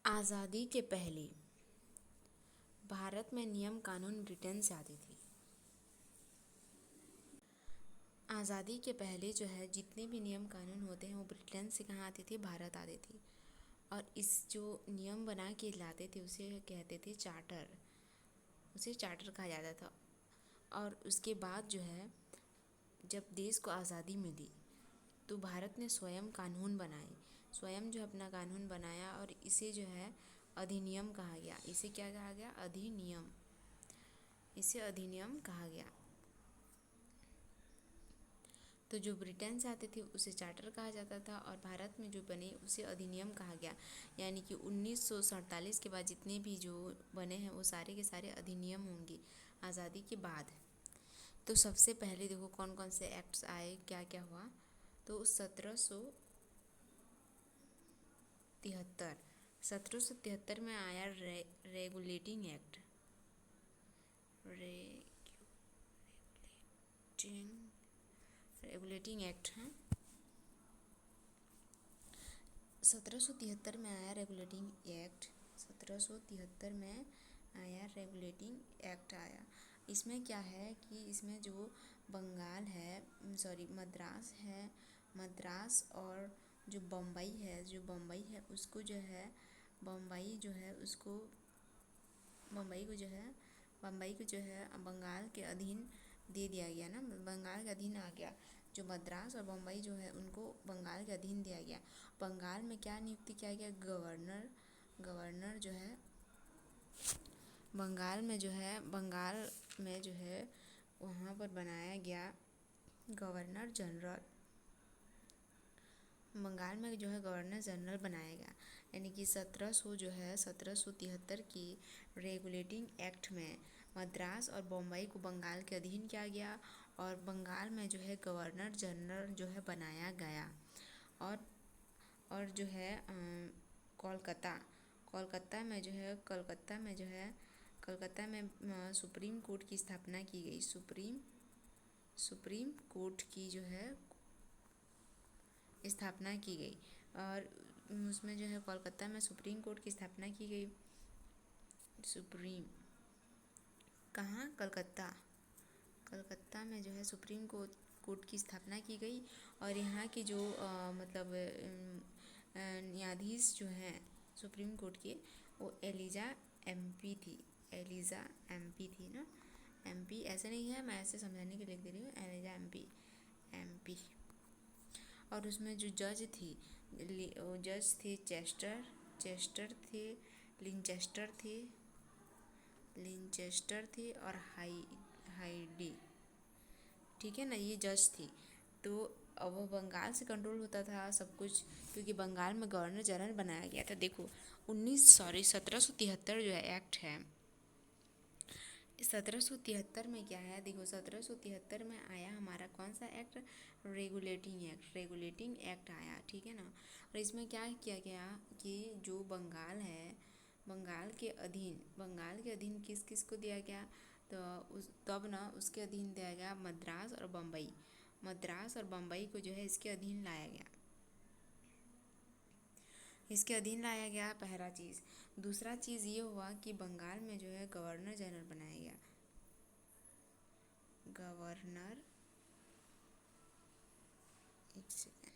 आज़ादी के पहले भारत में नियम कानून ब्रिटेन से आती थी। आज़ादी के पहले जो है जितने भी नियम कानून होते हैं वो ब्रिटेन से कहाँ आती थी, भारत आती थी। और इस जो नियम बना के लाते थे उसे कहते थे चार्टर, उसे चार्टर कहा जाता था। और उसके बाद जो है जब देश को आज़ादी मिली तो भारत ने स्वयं कानून बनाए, स्वयं जो अपना कानून बनाया और इसे जो है अधिनियम कहा गया। इसे क्या कहा गया? अधिनियम। इसे अधिनियम कहा गया। तो जो ब्रिटेन से आते थे उसे चार्टर कहा जाता था और भारत में जो बने उसे अधिनियम कहा गया। यानी कि 1947 के बाद जितने भी जो बने हैं वो सारे के सारे अधिनियम होंगे आज़ादी के बाद। तो सबसे पहले देखो कौन कौन से एक्ट्स आए, क्या क्या हुआ। तो 1773 में आया रेगुलेटिंग एक्ट। रेगुलेटिंग एक्ट है। 1773 में आया रेगुलेटिंग एक्ट। 1773 में आया रेगुलेटिंग एक्ट आया। इसमें क्या है कि इसमें जो बंगाल है, सॉरी मद्रास है, मद्रास और जो बम्बई है उसको जो है बम्बई जो है उसको बम्बई को जो है बंगाल के अधीन दे दिया गया ना, बंगाल के अधीन आ गया। जो मद्रास और बम्बई जो है उनको बंगाल के अधीन दिया गया। बंगाल में क्या नियुक्ति किया गया? गवर्नर जो है बंगाल में जो है वहाँ पर बनाया गया गवर्नर जनरल। बंगाल में जो है गवर्नर जनरल बनाया गया। यानी कि 1773 की रेगुलेटिंग एक्ट में मद्रास और बम्बई को बंगाल के अधीन किया गया और बंगाल में जो है गवर्नर जनरल जो है बनाया गया। और जो है कोलकाता में सुप्रीम कोर्ट की स्थापना की गई। सुप्रीम कोर्ट की जो है स्थापना की गई और उसमें जो है कोलकाता में सुप्रीम कोर्ट की स्थापना की गई। कहाँ? कलकत्ता में जो है सुप्रीम कोर्ट की स्थापना की गई। और यहाँ की जो मतलब न्यायाधीश जो हैं सुप्रीम कोर्ट के वो एलिजा एमपी थी ना। एमपी ऐसे नहीं है, मैं ऐसे समझाने के लिए लिख दे रही हूँ, एलिजा एमपी। और उसमें जो जज थे चेस्टर थे, लिंचेस्टर थे और हाइडी, ठीक है ना, ये जज थी। तो अब वो बंगाल से कंट्रोल होता था सब कुछ, क्योंकि बंगाल में गवर्नर जनरल बनाया गया था। देखो 1773 जो है एक्ट है, 1773 में क्या है, देखो 1773 में आया हमारा कौन सा एक्ट? रेगुलेटिंग एक्ट आया, ठीक है ना। और इसमें क्या किया गया कि जो बंगाल है, बंगाल के अधीन किस किस को दिया गया? तो तब ना उसके अधीन दिया गया मद्रास और बम्बई को जो है इसके अधीन लाया गया। पहला चीज़। दूसरा चीज़ ये हुआ कि बंगाल में जो है गवर्नर जनरल बनाया गया। एक सेकेंड,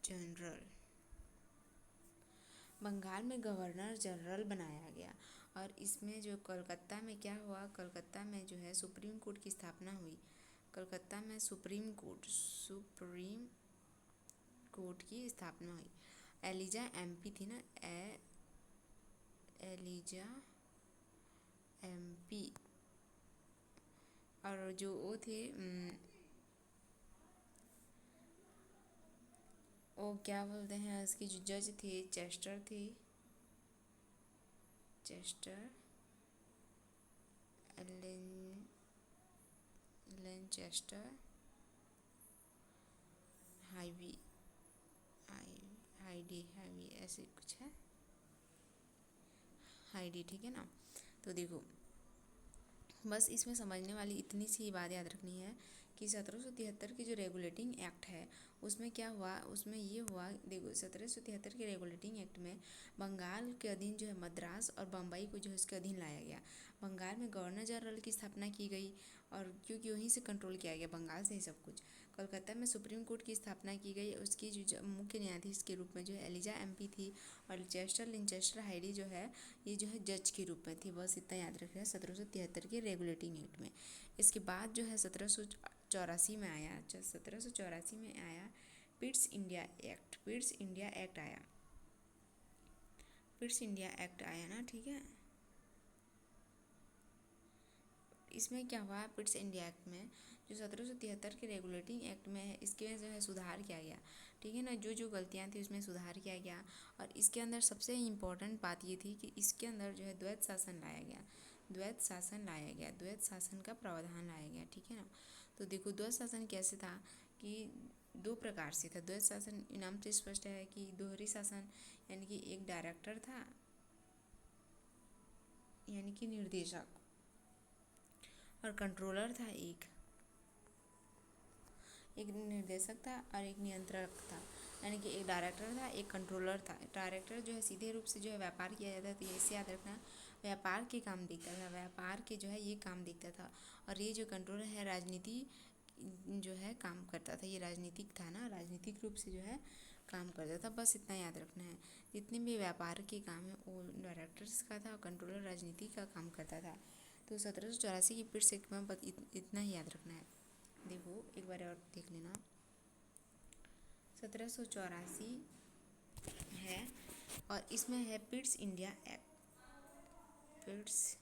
जनरल, बंगाल में गवर्नर जनरल बनाया गया। और इसमें जो कोलकाता में क्या हुआ, कोलकाता में जो है सुप्रीम कोर्ट की स्थापना हुई। कोलकाता में सुप्रीम कोर्ट की स्थापना हुई। एलिजा एमपी थी ना, एलिजा एमपी। और जो वो थे वो क्या बोलते हैं, उसकी जो जज थे चेस्टर लिंचेस्टर हाइडी ऐसे कुछ है, हाइडी, ठीक है ना। तो देखो बस इसमें समझने वाली इतनी सी बात याद रखनी है कि 1773 की जो रेगुलेटिंग एक्ट है उसमें क्या हुआ, उसमें ये हुआ, देखो 1773 के रेगुलेटिंग एक्ट में बंगाल के अधीन जो है मद्रास और बम्बई को जो है उसके अधीन लाया गया। बंगाल में गवर्नर जनरल की स्थापना की गई और क्योंकि वहीं से कंट्रोल किया गया, बंगाल से ही सब कुछ। कोलकाता में सुप्रीम कोर्ट की स्थापना की गई, उसकी जो मुख्य न्यायाधीश के रूप में जो है एलिजा एमपी थी और चेस्टर लिंचेस्टर हाइडी जो है ये जो है जज के रूप में थी। बस इतना याद रखना 1773 के रेगुलेटिंग एक्ट में। इसके बाद जो है 1784 में आया, 1784 में आया Pitt's India act. Pitt's India act आया, पिट्स इंडिया एक्ट आया ना, ठीक है। इसमें क्या हुआ, पिट्स इंडिया एक्ट में जो 1773 के रेगुलेटिंग एक्ट में है इसके जो है सुधार किया गया, ठीक है ना। जो जो गलतियाँ थी उसमें सुधार किया गया और इसके अंदर सबसे इम्पोर्टेंट बात ये थी कि इसके अंदर जो है द्वैत शासन लाया गया, द्वैत शासन लाया गया, द्वैत शासन का प्रावधान लाया गया, ठीक है ना। तो देखो द्वैत शासन कैसे था कि दो प्रकार से था। द्वैत शासन नाम से स्पष्ट है कि दोहरी शासन, यानी कि एक डायरेक्टर था यानी कि निर्देशक और कंट्रोलर था, एक निर्देशक था और एक नियंत्रक था, यानी कि एक डायरेक्टर था एक कंट्रोलर था। डायरेक्टर जो है सीधे रूप से जो है व्यापार किया जाता है, तो इससे याद रखना व्यापार के काम देखता था, व्यापार के जो है ये काम देखता था। और ये जो कंट्रोलर है राजनीति जो है काम करता था, ये राजनीतिक था ना, राजनीतिक रूप से जो है काम करता था। बस इतना याद रखना है, जितने भी व्यापार के काम है वो डायरेक्टर्स का था और कंट्रोलर राजनीति का काम करता था। तो 1784 की पिट्स एक्ट में इतना ही याद रखना है। देखो एक बार और देख लेना, 1784 है और इसमें है Pitt's India act, Pitt's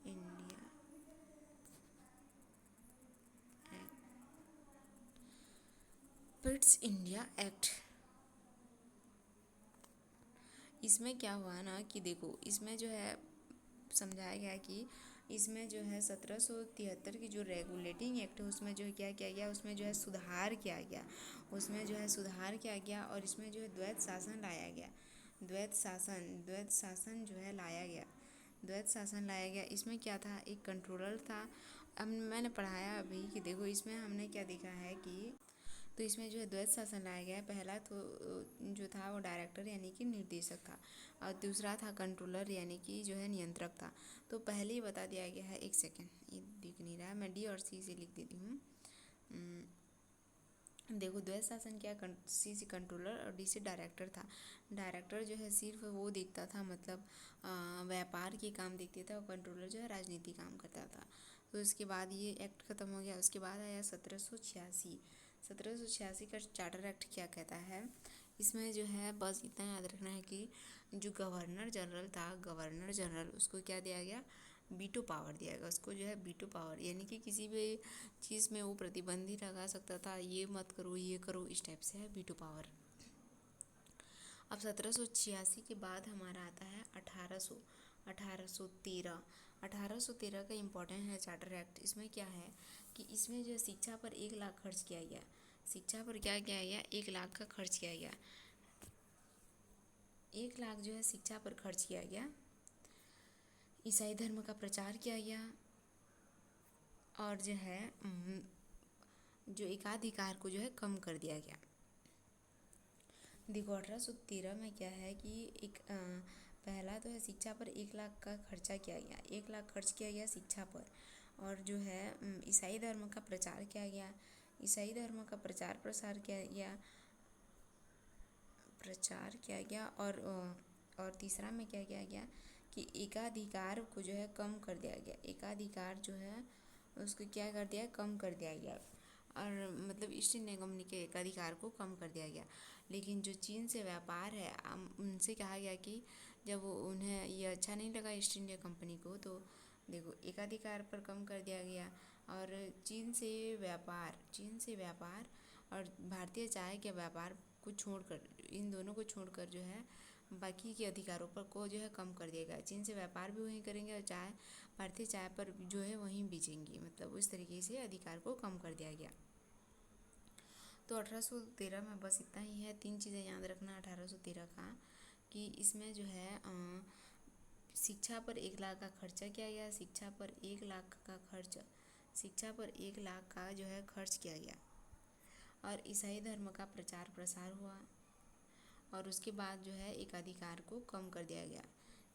India act, Pitt's India act. इसमें क्या हुआ ना कि देखो इसमें जो है समझाया गया कि इसमें जो है 1773 की जो रेगुलेटिंग एक्ट है उसमें जो है क्या किया गया, उसमें जो है सुधार किया गया, उसमें जो है सुधार किया गया और इसमें जो है द्वैत शासन लाया गया, द्वैत शासन, द्वैत शासन जो है लाया गया, द्वैत शासन लाया गया। इसमें क्या था, एक कंट्रोलर था। अब मैंने पढ़ाया अभी कि देखो इसमें हमने क्या देखा है कि तो इसमें जो है द्वैत शासन लाया गया है। पहला तो जो था वो डायरेक्टर यानी कि निर्देशक था और दूसरा था कंट्रोलर यानी कि जो है नियंत्रक था। तो पहले ही बता दिया गया है, एक सेकेंड ये दिख नहीं रहा है, मैं डी और सी से लिख देती हूँ। देखो द्वैत शासन क्या, सी से कंट्रोलर और डी से डायरेक्टर था। डायरेक्टर जो है सिर्फ वो देखता था, मतलब व्यापार के काम देखते था और कंट्रोलर जो है राजनीति काम करता था। तो इसके बाद ये एक्ट खत्म हो गया। उसके बाद आया 1786। 1786 का चार्टर एक्ट क्या कहता है, इसमें जो है बस इतना याद रखना है कि जो गवर्नर जनरल था, गवर्नर जनरल उसको क्या दिया गया, वीटो पावर दिया गया उसको, जो है वीटो पावर, यानी कि किसी भी चीज़ में वो प्रतिबंध ही लगा सकता था, ये मत करो ये करो, इस टाइप से है वीटो पावर। अब 1786 के बाद हमारा आता है 1813। 1813 का इम्पोर्टेंट है चार्टर एक्ट। इसमें क्या है कि इसमें जो शिक्षा पर 1 लाख खर्च किया गया, शिक्षा पर क्या किया गया, 1 लाख का खर्च किया गया, 1 लाख जो है शिक्षा पर खर्च किया गया। ईसाई धर्म का प्रचार किया गया और जो है जो एकाधिकार को जो है कम कर दिया गया। देखो 1813 में क्या है कि एक पहला तो है शिक्षा पर 1 लाख का खर्चा किया गया, 1 लाख खर्च किया गया शिक्षा पर। और जो है ईसाई धर्म का प्रचार किया गया, ईसाई धर्म का प्रचार प्रसार किया गया, प्रचार किया गया। और तीसरा में क्या किया गया कि एकाधिकार को जो है कम कर दिया गया, एकाधिकार जो है उसको क्या कर दिया, कम कर दिया गया। और मतलब ईस्ट इंडिया कंपनी के एकाधिकार को कम कर दिया गया। लेकिन जो चीन से व्यापार है उनसे कहा गया कि जब उन्हें ये अच्छा नहीं लगा ईस्ट इंडिया कंपनी को, तो देखो एकाधिकार पर कम कर दिया गया। और चीन से व्यापार, चीन से व्यापार और भारतीय चाय के व्यापार को छोड़कर, इन दोनों को छोड़कर जो है बाकी के अधिकारों पर को जो है कम कर दिया गया। चीन से व्यापार भी वहीं करेंगे और चाय, भारतीय चाय पर जो है वहीं बेचेंगे, मतलब उस तरीके से अधिकार को कम कर दिया गया। तो 1813 में बस इतना ही है। 3 चीज़ें याद रखना 1813 का, कि इसमें जो है शिक्षा पर 1 लाख का खर्चा किया गया। शिक्षा पर 1 लाख का खर्च, शिक्षा पर 1 लाख का जो है खर्च किया गया। और ईसाई धर्म का प्रचार प्रसार हुआ। और उसके बाद जो है एकाधिकार को कम कर दिया गया।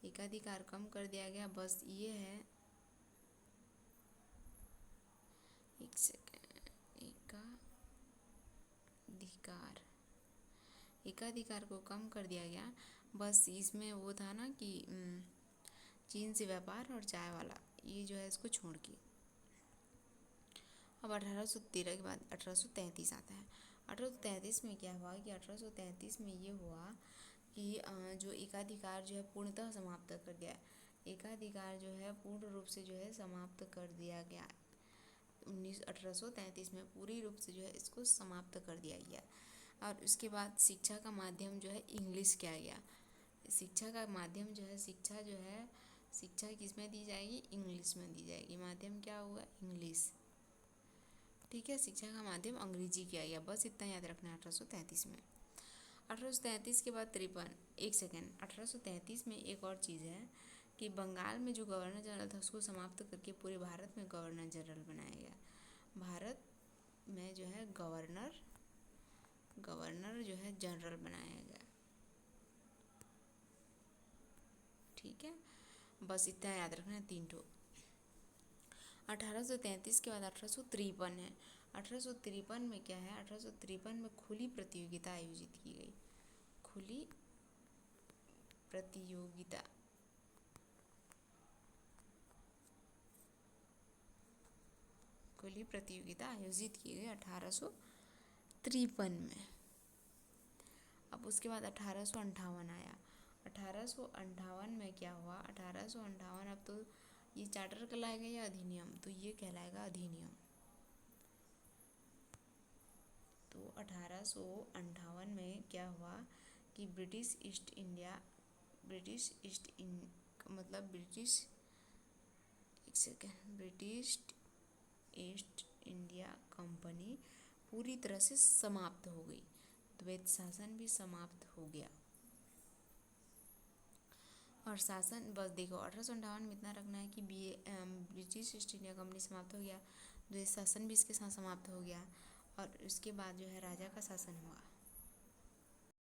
एकाधिकार कम कर दिया गया, बस ये है, एक सेकेंड, एकाधिकार, एकाधिकार को कम कर दिया गया। बस इसमें वो था ना कि चीन से व्यापार और चाय वाला, ये जो है इसको छोड़ के। अब 1813 के बाद 1833 आता है। 1833 में क्या हुआ कि 1833 में ये हुआ कि जो एकाधिकार जो है पूर्णतः समाप्त कर दिया। एकाधिकार जो है पूर्ण रूप से जो है समाप्त कर दिया गया। 1833 में पूरी रूप से जो है इसको समाप्त कर दिया गया। और उसके बाद शिक्षा का माध्यम जो है इंग्लिश किया गया। शिक्षा का माध्यम जो है, शिक्षा जो है, शिक्षा किस में दी जाएगी? इंग्लिश में दी जाएगी। माध्यम क्या हुआ? इंग्लिश। ठीक है, शिक्षा का माध्यम अंग्रेजी किया गया। बस इतना याद रखना है 1833 में। 1833 के बाद 53, एक सेकेंड, 1833 में एक और चीज़ है कि बंगाल में जो गवर्नर जनरल था उसको समाप्त करके पूरे भारत में गवर्नर जनरल बनाया गया। भारत में जो है गवर्नर जो है जनरल बनाया गया। ठीक है, बस इतना याद रखना है, 3 ठो। 1833 के बाद 1853 है। 1853 में क्या है? 1853 में खुली प्रतियोगिता आयोजित की गई। खुली प्रतियोगिता, खुली प्रतियोगिता आयोजित की गई 1853 में। अब उसके बाद 1858 आया। 1858 में क्या हुआ? 1858, अब तो ये चार्टर कहलाएगा या अधिनियम? तो ये कहलाएगा अधिनियम। तो 1858 में क्या हुआ कि British east India east India company पूरी तरह से समाप्त हो गई। द्वैत शासन भी समाप्त हो गया। और शासन, बस देखो 1858 में इतना रखना है कि ब्रिटिश ईस्ट इंडिया कंपनी समाप्त हो गया, द्वैत शासन भी इसके साथ समाप्त हो गया। और उसके बाद जो है राजा का शासन हुआ।